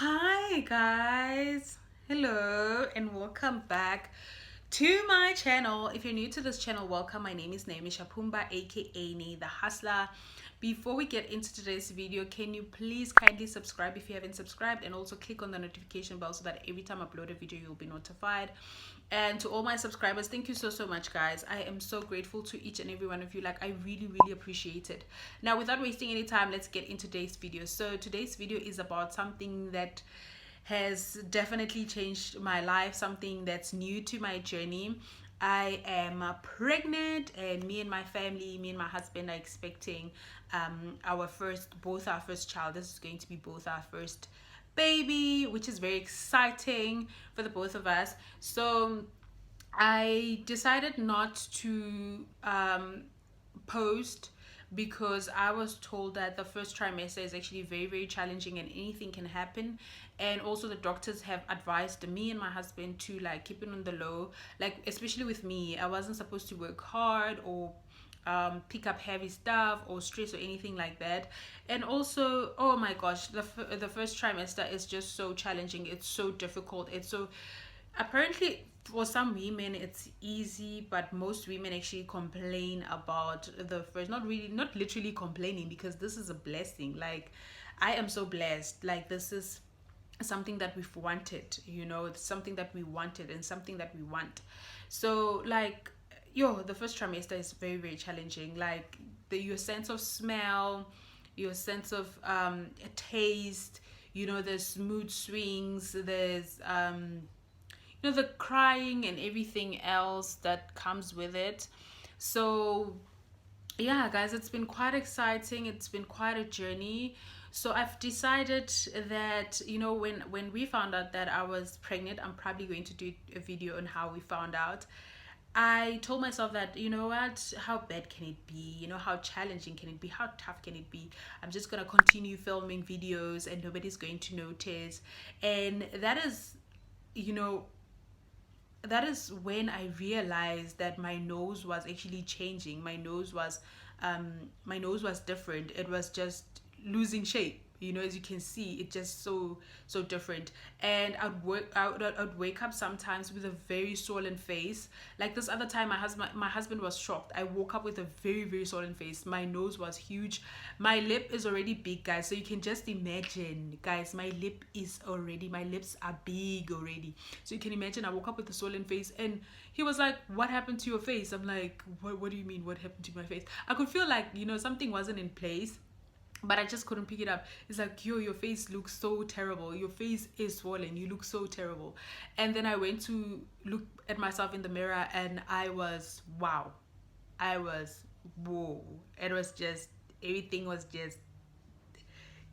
Hi guys, hello and welcome back to my channel. If you're new to this channel, welcome. My name is nnshapumba, aka Nee the Hustler. Before we get into today's video, can you please kindly subscribe if you haven't subscribed, and also click on the notification bell so that every time I upload a video you'll be notified. And to all my subscribers, thank you so much guys. I am so grateful to each and every one of you. Like, I really appreciate it. Now, without wasting any time, let's get into today's video. So today's video is about something that has definitely changed my life, something that's new to my journey. I am pregnant, and me and my family, me and my husband are expecting our first child. This is going to be both our first baby, which is very exciting for the both of us. So I decided not to post because I was told that the first trimester is actually very challenging and anything can happen. And also the doctors have advised me and my husband to like keep it on the low, like especially with me. I wasn't supposed to work hard or pick up heavy stuff or stress or anything like that. And also, oh my gosh, the first trimester is just so challenging. It's so difficult. It's so, apparently for some women it's easy, but most women actually complain about the first. Not really, not literally complaining, because this is a blessing. Like, I am so blessed. Like, this is something that we've wanted, it's something that we wanted and something that we want. So like, the first trimester is very challenging. Like, your sense of smell, your sense of taste, there's mood swings, there's the crying and everything else that comes with it. So yeah guys, it's been quite exciting, it's been quite a journey. So I've decided that, when we found out that I was pregnant, I'm probably going to do a video on how we found out. I told myself that, what, how bad can it be? How challenging can it be? How tough can it be? I'm just going to continue filming videos and nobody's going to notice. And that is, that is when I realized that my nose was actually changing. My nose was different. It was just losing shape. As you can see, it just so different. And I'd wake up sometimes with a very swollen face. Like this other time, my husband was shocked. I woke up with a very swollen face. My nose was huge. My lip is already big, guys. So you can just imagine, guys, my lips are big already. So you can imagine I woke up with a swollen face, and he was like, "What happened to your face?" I'm like, what do you mean, what happened to my face? I could feel like, something wasn't in place, but I just couldn't pick it up. It's like, your face looks so terrible. Your face is swollen. You look so terrible. And then I went to look at myself in the mirror, and I was, wow. I was, whoa. Everything was just,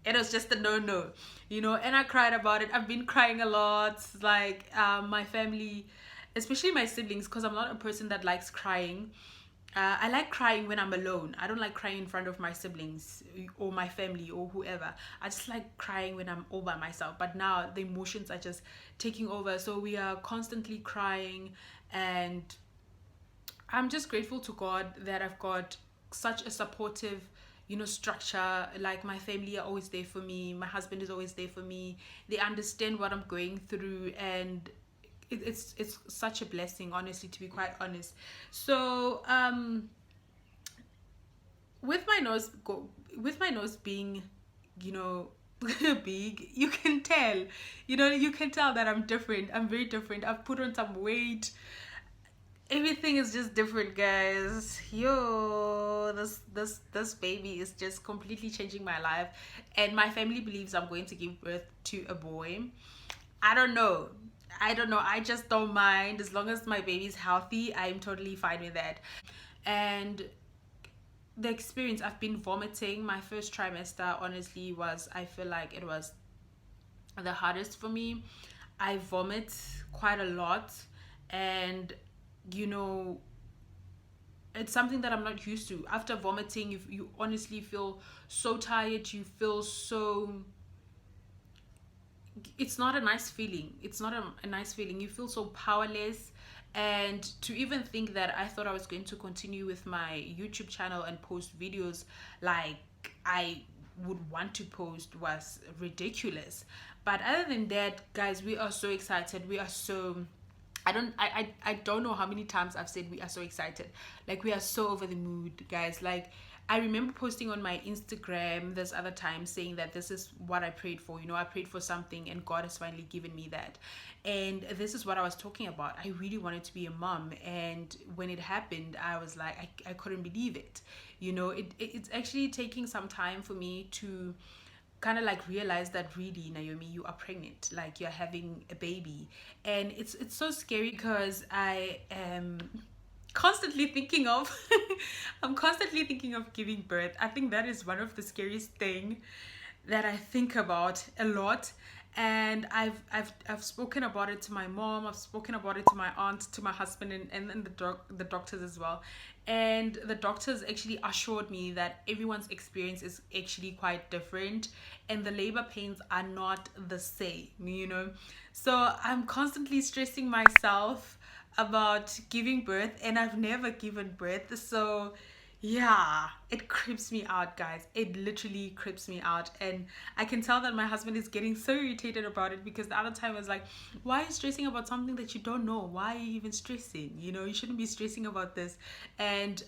it was just a no. And I cried about it. I've been crying a lot. Like, my family, especially my siblings, because I'm not a person that likes crying. I like crying when I'm alone. I don't like crying in front of my siblings or my family or whoever. I just like crying when I'm all by myself. But now the emotions are just taking over. So we are constantly crying. And I'm just grateful to God that I've got such a supportive, structure. Like, my family are always there for me. My husband is always there for me. They understand what I'm going through, and it's such a blessing, honestly, to be quite honest. So with my nose being, big, you can tell, that I'm different. I'm very different. I've put on some weight. Everything is just different, guys. This baby is just completely changing my life, and my family believes I'm going to give birth to a boy. I don't know. I just don't mind. As long as my baby's healthy, I'm totally fine with that. And the experience, I've been vomiting. My first trimester, honestly, I feel like it was the hardest for me. I vomit quite a lot, and it's something that I'm not used to. After vomiting, you honestly feel so tired. You feel so, it's not a nice feeling. It's not a nice feeling. You feel so powerless. And to even think that I thought I was going to continue with my YouTube channel and post videos like I would want to post was ridiculous. But other than that, guys, we are so excited. We are so, I don't know how many times I've said we are so excited. Like, we are so over the mood, guys. Like, I remember posting on my Instagram this other time saying that this is what I prayed for. I prayed for something and God has finally given me that. And this is what I was talking about. I really wanted to be a mom. And when it happened, I was like, I couldn't believe it. It's actually taking some time for me to kind of like realize that really, Naomi, you are pregnant, like you're having a baby. And it's so scary because I am constantly thinking of I'm constantly thinking of giving birth. I think that is one of the scariest thing that I think about a lot. And I've spoken about it to my mom, I've spoken about it to my aunt, to my husband, and the doctors as well. And the doctors actually assured me that everyone's experience is actually quite different, and the labor pains are not the same. So I'm constantly stressing myself about giving birth, and I've never given birth. So yeah, it creeps me out, guys. It literally creeps me out. And I can tell that my husband is getting so irritated about it, because the other time I was like, why are you stressing about something that you don't know? Why are you even stressing? You shouldn't be stressing about this. And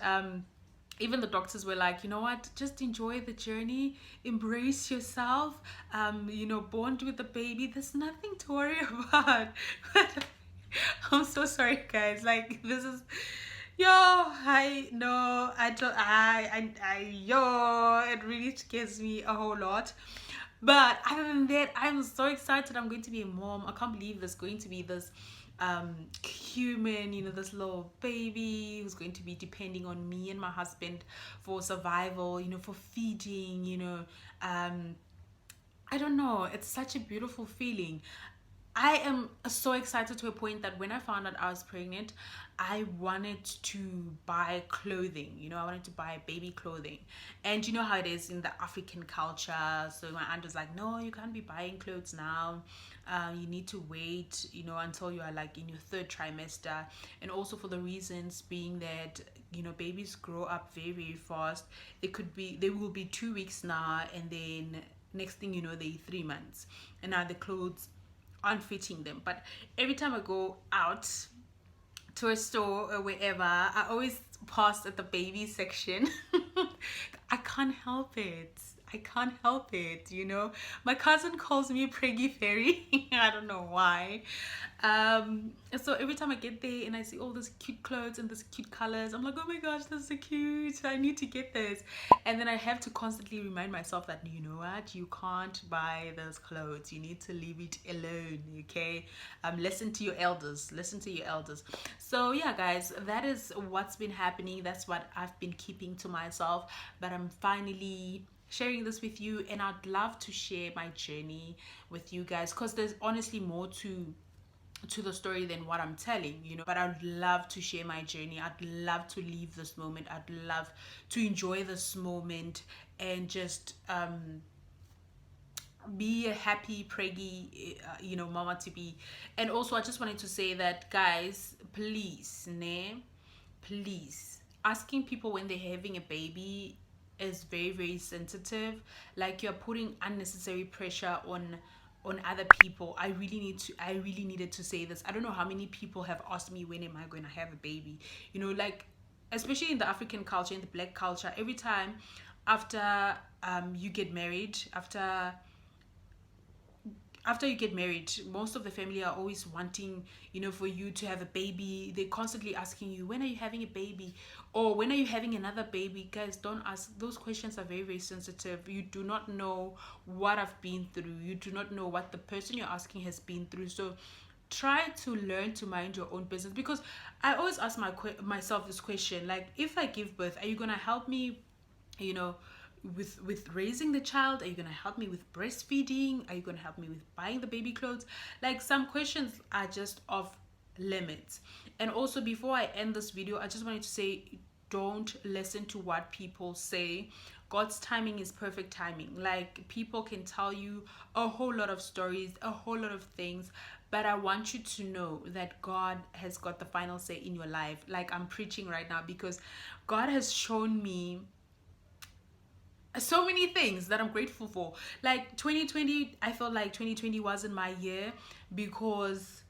even the doctors were like, you know what, just enjoy the journey, embrace yourself, bond with the baby. There's nothing to worry about. I'm so sorry, guys. Like, this is, yo, I know, I don't, yo, it really scares me a whole lot. But other than that, I'm so excited. I'm going to be a mom. I can't believe there's going to be this human, this little baby who's going to be depending on me and my husband for survival, for feeding, I don't know. It's such a beautiful feeling. I am so excited to a point that when I found out I was pregnant, I wanted to buy clothing. I wanted to buy baby clothing. And you know how it is in the African culture. So my aunt was like, no, you can't be buying clothes now. You need to wait, until you are like in your third trimester. And also for the reasons being that, babies grow up very, very fast. They will be 2 weeks now, and then next thing you know, they're 3 months. And now the clothes aren't fitting them. But every time I go out to a store or wherever, I always pass at the baby section. I can't help it. I can't help it. My cousin calls me Preggy Fairy. I don't know why. So every time I get there and I see all these cute clothes and these cute colors, I'm like, oh my gosh, that's so cute. I need to get this. And then I have to constantly remind myself that, you know what, you can't buy those clothes. You need to leave it alone, okay? Listen to your elders. Listen to your elders. So yeah, guys, that is what's been happening. That's what I've been keeping to myself. But I'm finally sharing this with you, and I'd love to share my journey with you guys, because there's honestly more to the story than what I'm telling, but I'd love to share my journey. I'd love to leave this moment. I'd love to enjoy this moment and just be a happy preggy mama to be. And also I just wanted to say that, guys, please asking people when they're having a baby is very, very sensitive. Like, you're putting unnecessary pressure on other people. I really needed to say this. I don't know how many people have asked me, when am I going to have a baby? Like, especially in the African culture, in the black culture, every time after you get married, after you get married, most of the family are always wanting, for you to have a baby. They're constantly asking you, when are you having a baby? Or when are you having another baby? Guys, don't ask. Those questions are very, very sensitive. You do not know what I've been through. You do not know what the person you're asking has been through. So try to learn to mind your own business. Because I always ask myself this question, like, if I give birth, are you going to help me, with raising the child? Are you going to help me with breastfeeding? Are you going to help me with buying the baby clothes? Like, some questions are just off limits. And also, before I end this video, I just wanted to say, don't listen to what people say. God's timing is perfect timing. Like, people can tell you a whole lot of stories, a whole lot of things, but I want you to know that God has got the final say in your life. Like, I'm preaching right now, because God has shown me so many things that I'm grateful for. Like 2020, I felt like 2020 wasn't my year because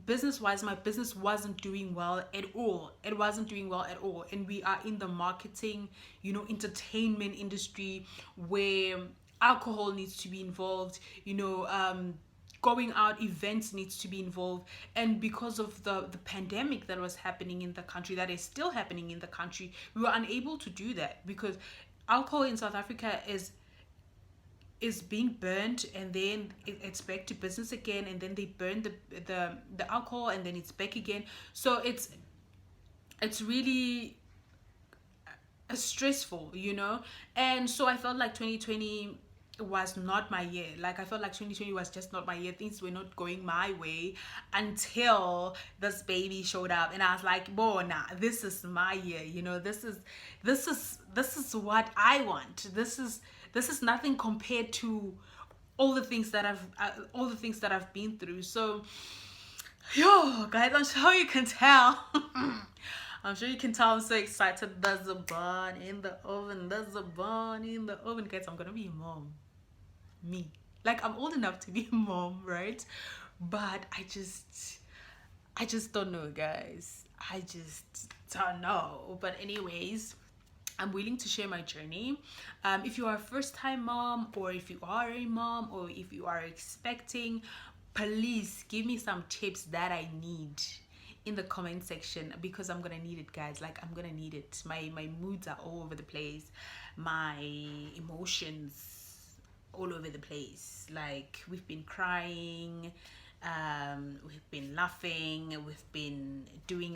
business wise, my business wasn't doing well at all. It wasn't doing well at all. And we are in the marketing, entertainment industry where alcohol needs to be involved, going out events needs to be involved. And because of the pandemic that was happening in the country, that is still happening in the country, we were unable to do that because alcohol in South Africa is being burned, and then it's back to business again, and then they burn the alcohol, and then it's back again. So it's really stressful, and so I felt like 2020 was not my year. Like I felt like 2020 was just not my year. Things were not going my way until this baby showed up, and I was like, "Boy, nah, this is my year." This is what I want. This is nothing compared to all the things that I've been through. So, yo, guys, I'm sure you can tell. I'm sure you can tell I'm so excited. There's a bun in the oven. There's a bun in the oven. Guys, I'm gonna be a mom. Me. Like, I'm old enough to be a mom, right? But I just don't know, guys. I just don't know. But anyways, I'm willing to share my journey. If you are a first-time mom, or if you are a mom, or if you are expecting, please give me some tips that I need in the comment section, because I'm gonna need it, guys. Like, I'm gonna need it. My moods are all over the place. My emotions all over the place. Like, we've been crying, we've been laughing, we've been doing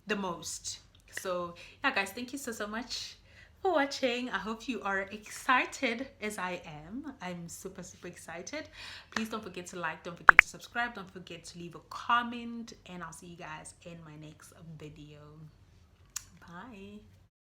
the most. So yeah, guys, thank you so much for watching. I hope you are excited as I am. I'm super excited. Please don't forget to like, don't forget to subscribe, don't forget to leave a comment, and I'll see you guys in my next video. Bye.